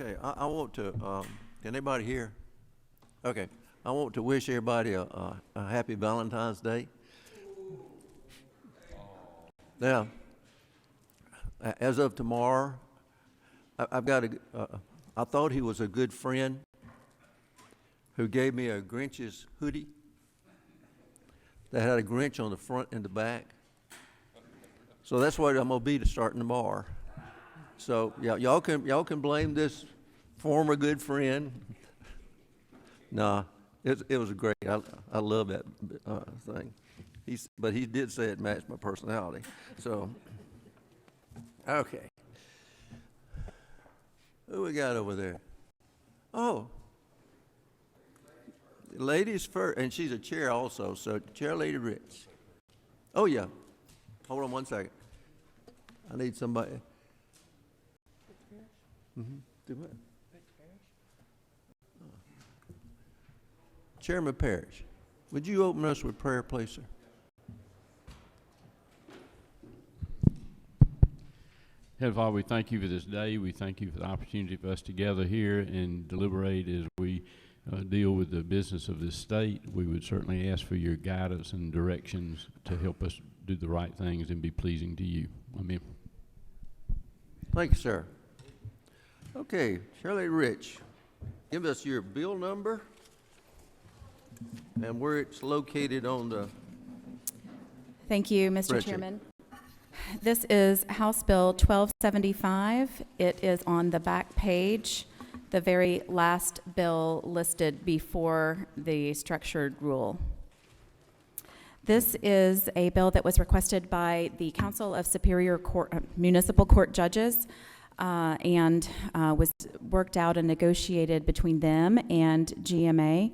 Okay, I want to, can anybody hear? Okay, I want to wish everybody a happy Valentine's Day. Now, as of tomorrow, I've got I thought he was a good friend who gave me a Grinch's hoodie that had a Grinch on the front and the back. So that's what I'm gonna be to starting tomorrow. So yeah, y'all can blame this former good friend. Nah, it was great. I love that thing. But he did say it matched my personality. So okay, who we got over there? Oh, ladies first, and she's a chair also. So Chair Lady Rich. Oh yeah, hold on one second. I need somebody. Do what? Chairman Parrish, would you open us with prayer, please, sir? Heavenly Father, we thank you for this day. We thank you for the opportunity for us to gather here and deliberate as we deal with the business of this state. We would certainly ask for your guidance and directions to help us do the right things and be pleasing to you. Amen. Thank you, sir. Okay, Shirley Rich, give us your bill number and where it's located on the. Thank you, Mr. Chairman. This is House Bill 1275. It is on the back page, the very last bill listed before the structured rule. This is a bill that was requested by the Council of Superior Court, Municipal Court Judges and was worked out and negotiated between them and GMA.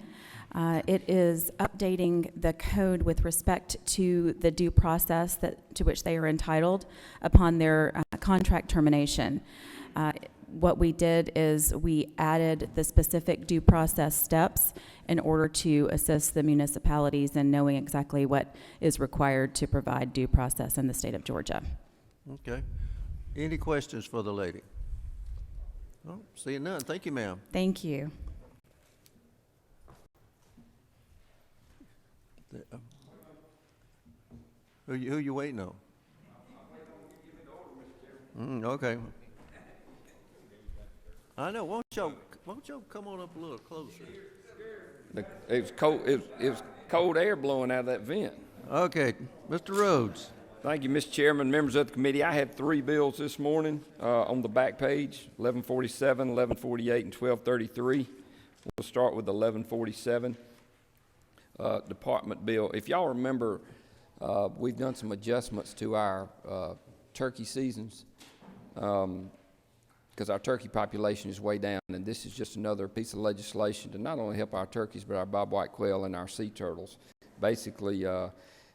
It is updating the code with respect to the due process to which they are entitled upon their contract termination. What we did is we added the specific due process steps in order to assist the municipalities in knowing exactly what is required to provide due process in the state of Georgia. Okay. Any questions for the lady? Oh, seeing none. Thank you, ma'am. Thank you. Who you waiting on? Okay. I know. Won't y'all come on up a little closer? It was cold. It was cold air blowing out of that vent. Okay, Mr. Rhodes. Thank you, Mr. Chairman, members of the committee. I had three bills this morning on the back page: 1147, 1148, and 1233. We'll start with 1147. Department bill. If y'all remember, we've done some adjustments to our turkey seasons because our turkey population is way down, and this is just another piece of legislation to not only help our turkeys but our bobwhite quail and our sea turtles. Basically,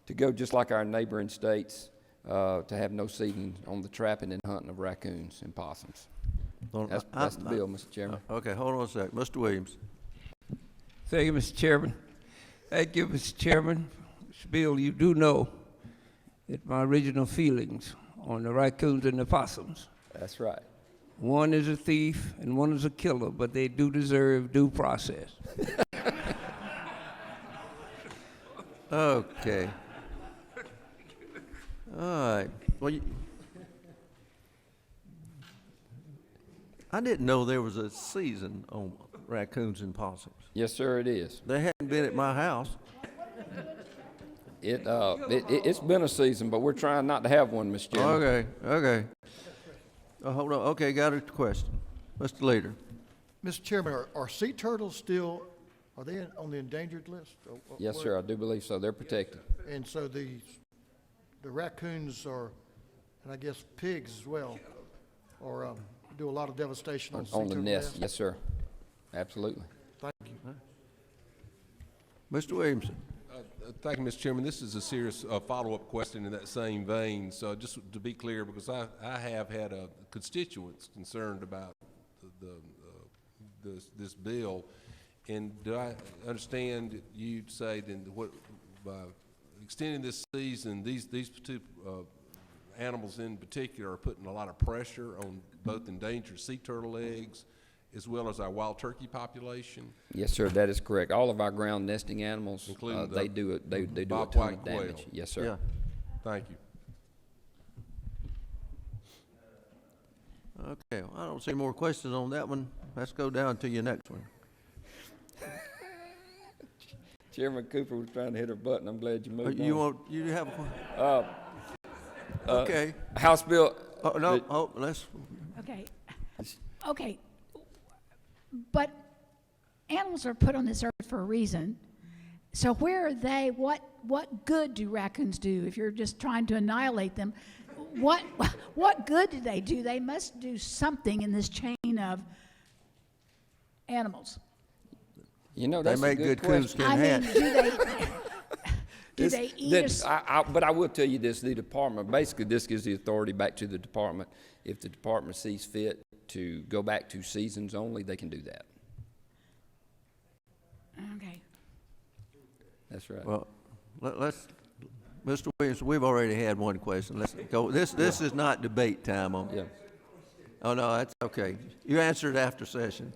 to go just like our neighboring states, to have no seating on the trapping and hunting of raccoons and possums. That's the bill, Mr. Chairman. Okay, hold on a sec. Mr. Williams. Thank you, Mr. Chairman. Thank you, Mr. Chairman. Mr. Bill, you do know that my original feelings on the raccoons and the possums. That's right. One is a thief and one is a killer, but they do deserve due process. Okay. All right. Well, I didn't know there was a season on raccoons and possums. Yes, sir, it is. They hadn't been at my house. It's been a season, but we're trying not to have one, Mr. Chairman. Okay. Hold on. Okay, got a question. Mr. Leader. Mr. Chairman, are sea turtles still, are they on the endangered list? Yes, sir, I do believe so. They're protected. And so the raccoons are, and I guess pigs as well, or do a lot of devastation on sea turtle the nest. nests? Yes, sir. Absolutely. Thank you. Mr. Williamson. Thank you, Mr. Chairman. This is a serious follow-up question in that same vein. So just to be clear, because I have had constituents concerned about this bill, and do I understand you say then by extending this season, these two animals in particular are putting a lot of pressure on both endangered sea turtle eggs as well as our wild turkey population, Yes, sir, that is correct. All of our ground nesting animals, Including they the do it, they do a bobwhite ton of quail. damage. Yes, sir. Yeah. thank you. Okay, well, I don't see more questions on that one. Let's go down to your next one. Chairman Cooper was trying to hit her button. I'm glad you moved You on. want, you have a, okay. House Bill, Oh, no, oh, let's, Okay. Okay. But animals are put on this earth for a reason. So where are they? What good do raccoons do if you're just trying to annihilate them? What good do they do? They must do something in this chain of animals. you know, they that's a make good good coos, question. can I mean, hat. do they eat us? But I will tell you this, the department, basically this gives the authority back to the department. If the department sees fit to go back to seasons only, they can do that. Okay. That's right. Well, let's, Mr. Williams, we've already had one question. Let's go, this is not debate time on. Yeah. Oh, no, that's okay. You answered after session.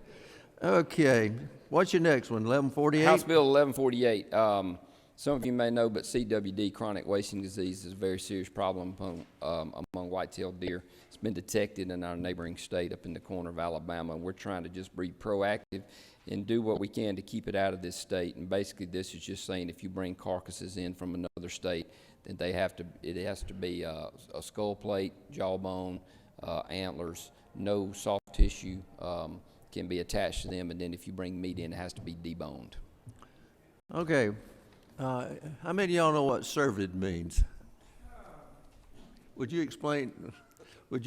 Okay, what's your next one, 1148? House Bill 1148. Some of you may know, but CWD, chronic wasting disease, is a very serious problem among white-tailed deer. It's been detected in our neighboring state up in the corner of Alabama, and we're trying to just be proactive and do what we can to keep it out of this state. And basically, this is just saying if you bring carcasses in from another state, then it has to be a skull plate, jawbone, antlers, no soft tissue can be attached to them, and then if you bring meat in, it has to be deboned. Okay, how many of y'all know what cervid means? Would you explain what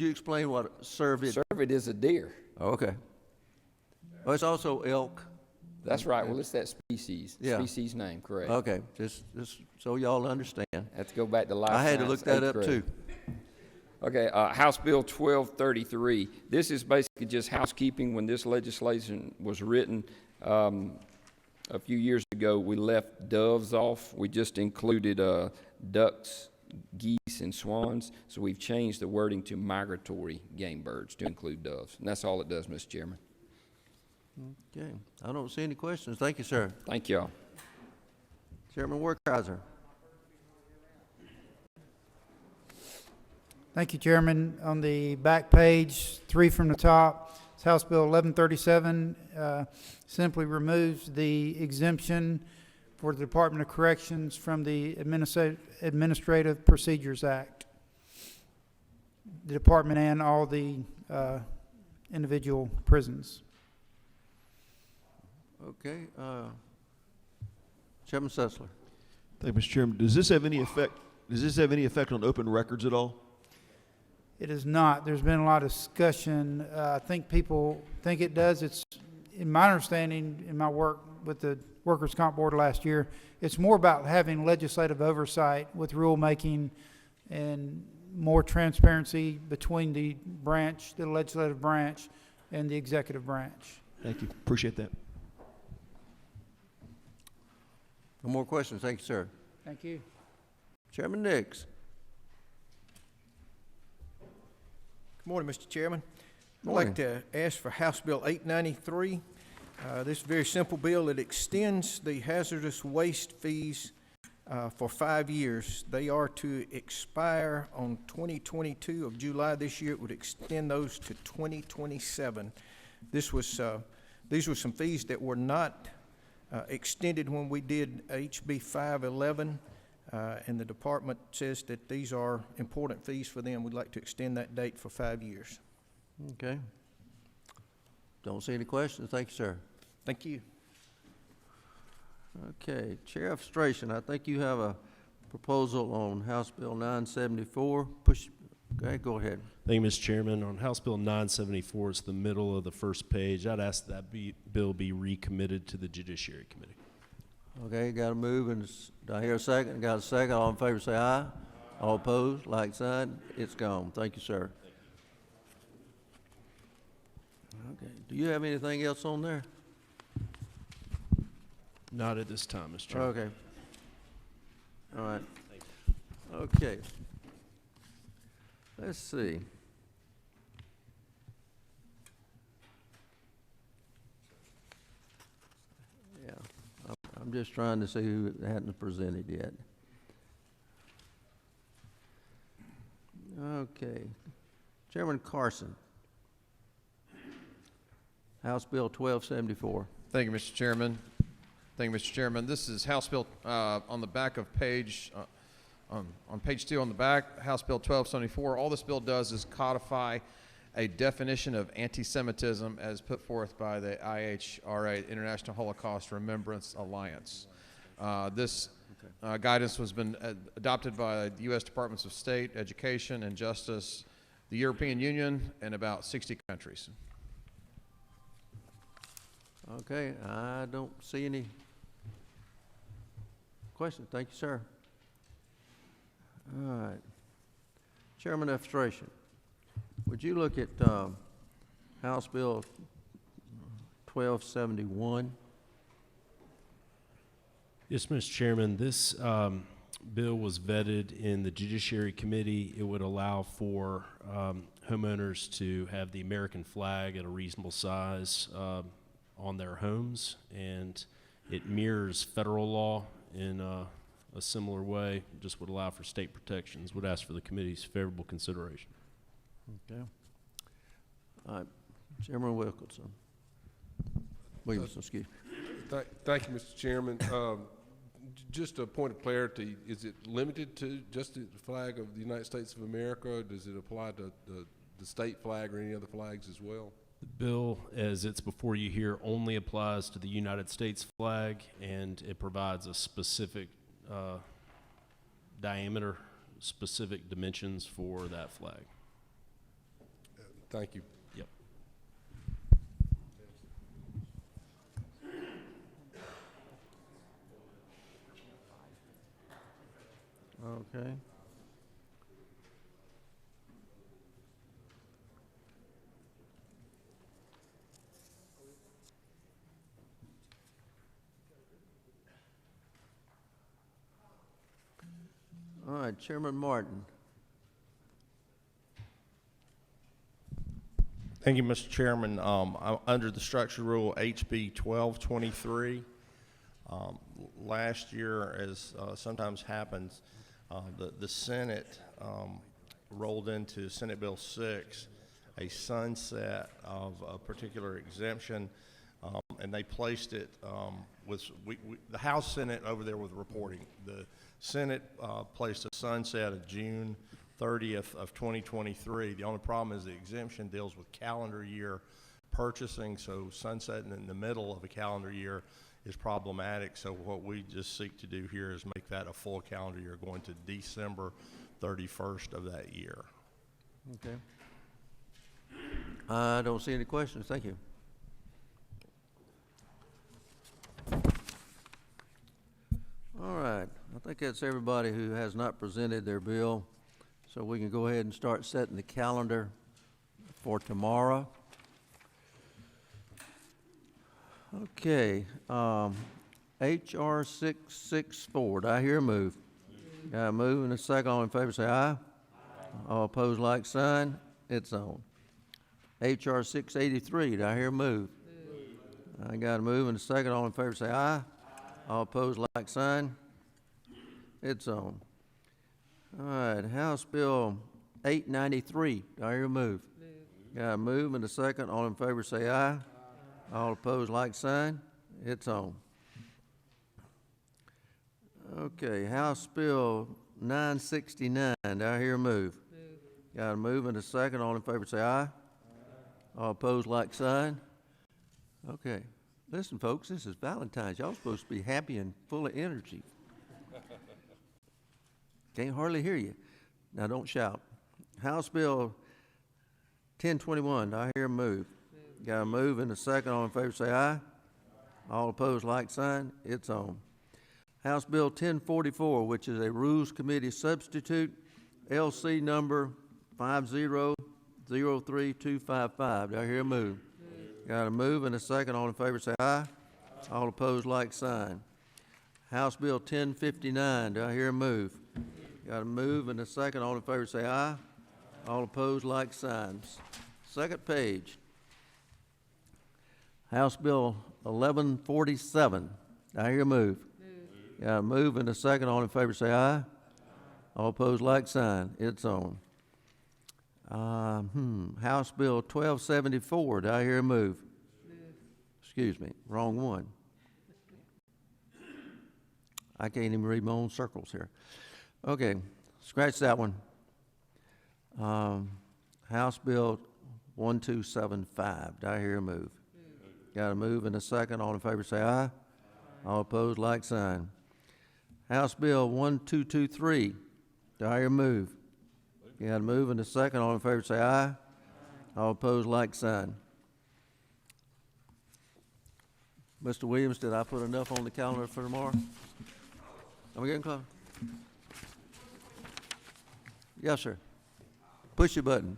cervid? Cervid is a deer. Oh, okay. Oh, it's also elk. That's right. Well, it's that species. Yeah. Species name, correct. Okay, just so y'all understand. Have to go back to life I had to science, look that 8th up grade. too. Okay, House Bill 1233. This is basically just housekeeping. When this legislation was written a few years ago, we left doves off. We just included ducks, geese, and swans. So we've changed the wording to migratory game birds to include doves. And that's all it does, Mr. Chairman. Okay, I don't see any questions. Thank you, sir. Thank y'all. Chairman Workheiser. Thank you, Chairman. On the back page, 3 from the top, it's House Bill 1137, simply removes the exemption for the Department of Corrections from the Administrative Procedures Act. The department and all the individual prisons. Okay, Chairman Sessler. Thank you, Mr. Chairman. Does this have any effect on open records at all? It is not. There's been a lot of discussion. I think people think it does. It's, in my understanding, in my work with the Workers' Comp Board last year, it's more about having legislative oversight with rulemaking and more transparency between the branch, the legislative branch, and the executive branch. Thank you. Appreciate that. No more questions. Thank you, sir. Thank you. Chairman Nix. Good morning, Mr. Chairman. I'd Morning. like to ask for House Bill 893. This is a very simple bill. It extends the hazardous waste fees for 5 years. They are to expire on 2022 of July this year. It would extend those to 2027. These were some fees that were not extended when we did HB 511, and the department says that these are important fees for them. We'd like to extend that date for 5 years. Okay. Don't see any questions. Thank you, sir. Thank you. Okay, Chair of Frustration, I think you have a proposal on House Bill 974. Okay, go ahead. Thank you, Mr. Chairman. On House Bill 974, it's the middle of the first page. I'd ask that bill be recommitted to the Judiciary Committee. Okay, got a move, and do I hear a second? Got a second. All in favor say aye. All opposed, like sign. It's gone. Thank you, sir. Okay, do you have anything else on there? Not at this time, Mr. Chairman. Okay. All right. Okay. Let's see. I'm just trying to see who hadn't presented yet. Okay. Chairman Carson. House Bill 1274. Thank you, Mr. Chairman. Thank you, Mr. Chairman. This is House Bill on the back of page, on page 2 on the back, House Bill 1274. All this bill does is codify a definition of anti-Semitism as put forth by the IHRA, International Holocaust Remembrance Alliance. This guidance has been adopted by the U.S. Departments of State, Education, and Justice, the European Union, and about 60 countries. Okay, I don't see any questions. Thank you, sir. All right. Chairman Administration, would you look at House Bill 1271? Yes, Mr. Chairman. This bill was vetted in the Judiciary Committee. It would allow for homeowners to have the American flag at a reasonable size on their homes, and it mirrors federal law in a similar way. Just would allow for state protections. Would ask for the committee's favorable consideration. Okay. All right. Chairman Wilkinson. Williamson, excuse me. Thank you, Mr. Chairman. Just a point of clarity, is it limited to just the flag of the United States of America, or does it apply to the state flag or any other flags as well? The bill, as it's before you here, only applies to the United States flag, and it provides a specific diameter, specific dimensions for that flag. Thank you. Yep. Okay. All right, Chairman Martin. Thank you, Mr. Chairman. Under the structure rule HB 1223, last year, as sometimes happens, the Senate rolled into Senate Bill 6 a sunset of a particular exemption, and they placed it the House Senate over there with reporting. The Senate placed a sunset of June 30th of 2023. The only problem is the exemption deals with calendar year purchasing, so sunsetting in the middle of a calendar year is problematic. So what we just seek to do here is make that a full calendar year going to December 31st of that year. Okay. I don't see any questions. Thank you. All right. I think that's everybody who has not presented their bill. So we can go ahead and start setting the calendar for tomorrow. Okay. HR 664. Do I hear a move? Got a move and a second. All in favor say aye. All opposed, like sign. It's on. HR 683. Do I hear a move? I got a move and a second. All in favor say aye. All opposed, like sign. It's on. All right, House Bill 893. Do I hear a move? Got a move and a second. All in favor say aye. All opposed, like sign. It's on. Okay, House Bill 969. Do I hear a move? Got a move and a second. All in favor say aye. All opposed, like sign. Okay. Listen, folks, this is Valentine's. Y'all supposed to be happy and full of energy. Can't hardly hear you. Now, don't shout. House Bill 1021. Do I hear a move? Got a move and a second. All in favor say aye. All opposed, like sign. It's on. House Bill 1044, which is a Rules Committee substitute, LC number 5003255. Do I hear a move? Got a move and a second. All in favor say aye. All opposed, like sign. House Bill 1059. Do I hear a move? Got a move and a second. All in favor say aye. All opposed, like signs. Second page. House Bill 1147. Do I hear a move? Got a move and a second. All in favor say aye. All opposed, like sign. It's on. House Bill 1274. Do I hear a move? Excuse me, wrong one. I can't even read my own circles here. Okay, scratch that one. House Bill 1275. Do I hear a move? Got a move and a second. All in favor say aye. All opposed, like sign. House Bill 1223. Do I hear a move? Got a move and a second. All in favor say aye. All opposed, like sign. Mr. Williams, did I put enough on the calendar for tomorrow? Are we getting close? Yes, sir. Push your button.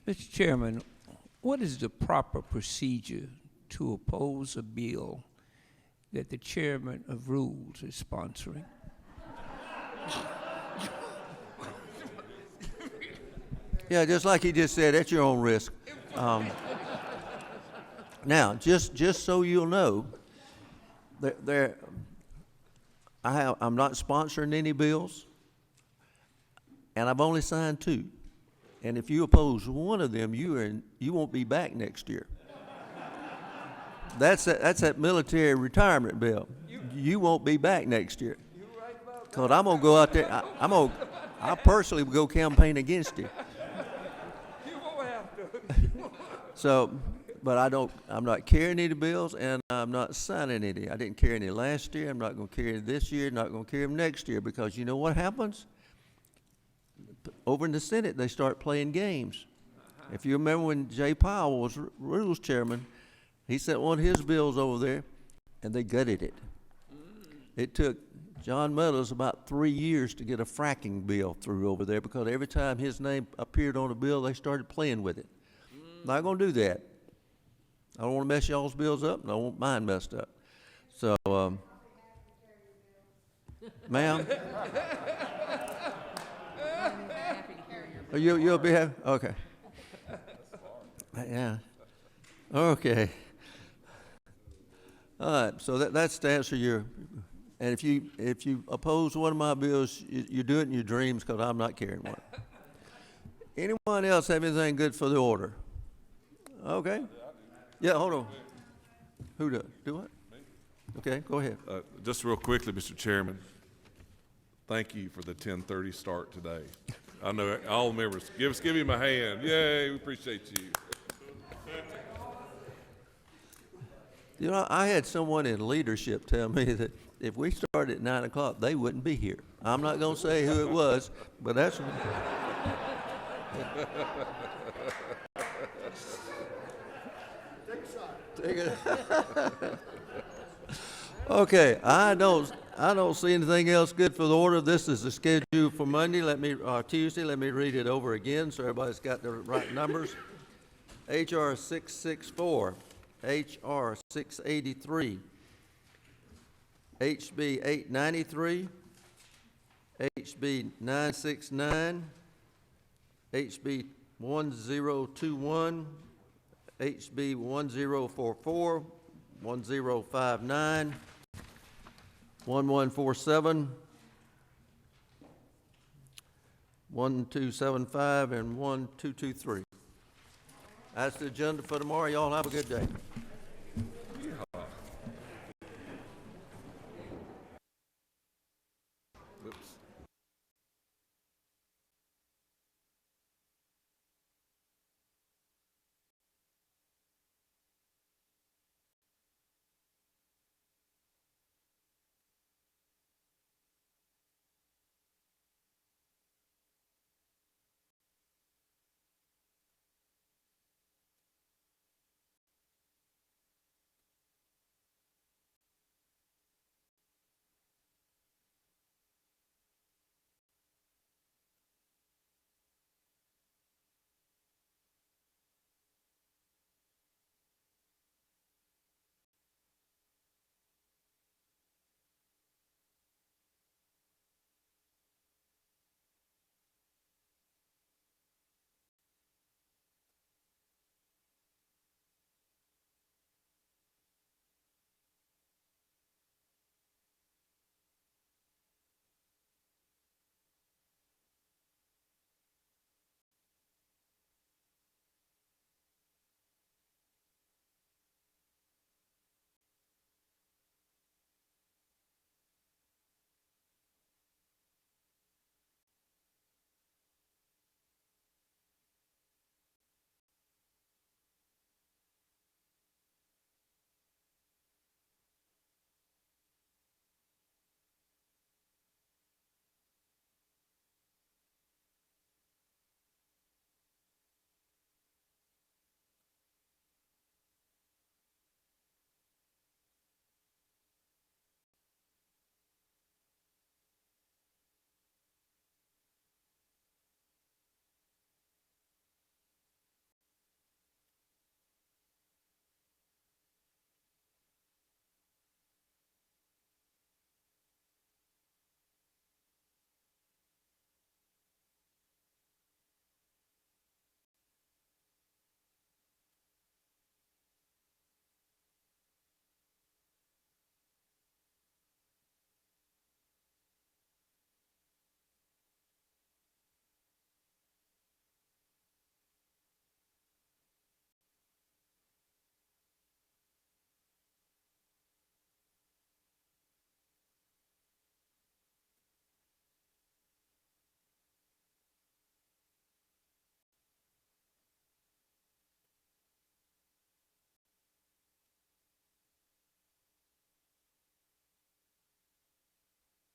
Mr. Chairman, what is the proper procedure to oppose a bill that the chairman of rules is sponsoring? Yeah, just like he just said, at your own risk. Now, just so you'll know, I'm not sponsoring any bills, and I've only signed 2. And if you oppose one of them, you won't be back next year. That's that military retirement bill. You won't be back next year. Because I'm gonna go out there. I personally will go campaign against you. You won't have to. So, but I'm not carrying any bills, and I'm not signing any. I didn't carry any last year. I'm not going to carry any this year. Not going to carry them next year, because you know what happens? Over in the Senate, they start playing games. If you remember when Jay Powell was Rules Chairman, he sent one of his bills over there, and they gutted it. It took John Meadows about 3 years to get a fracking bill through over there, because every time his name appeared on a bill, they started playing with it. Not going to do that. I don't want to mess y'all's bills up, and I don't want mine messed up. So, ma'am? You'll be happy? Okay. Yeah. Okay. All right, so that's to answer your, and if you oppose one of my bills, you do it in your dreams, because I'm not carrying one. Anyone else have anything good for the order? Okay. Yeah, hold on. Who does? Do what? Okay, go ahead. Just real quickly, Mr. Chairman, thank you for the 10:30 start today. I know all the members. Give him a hand. Yay, we appreciate you. You know, I had someone in leadership tell me that if we started at 9 o'clock, they wouldn't be here. I'm not going to say who it was, but that's... Take it. Okay, I don't see anything else good for the order. This is the schedule for Monday. Tuesday. Let me read it over again so everybody's got the right numbers. HR 664, HR 683, HB 893, HB 969, HB 1021, HB 1044, 1059, 1147, 1275, and 1223. That's the agenda for tomorrow. Y'all have a good day.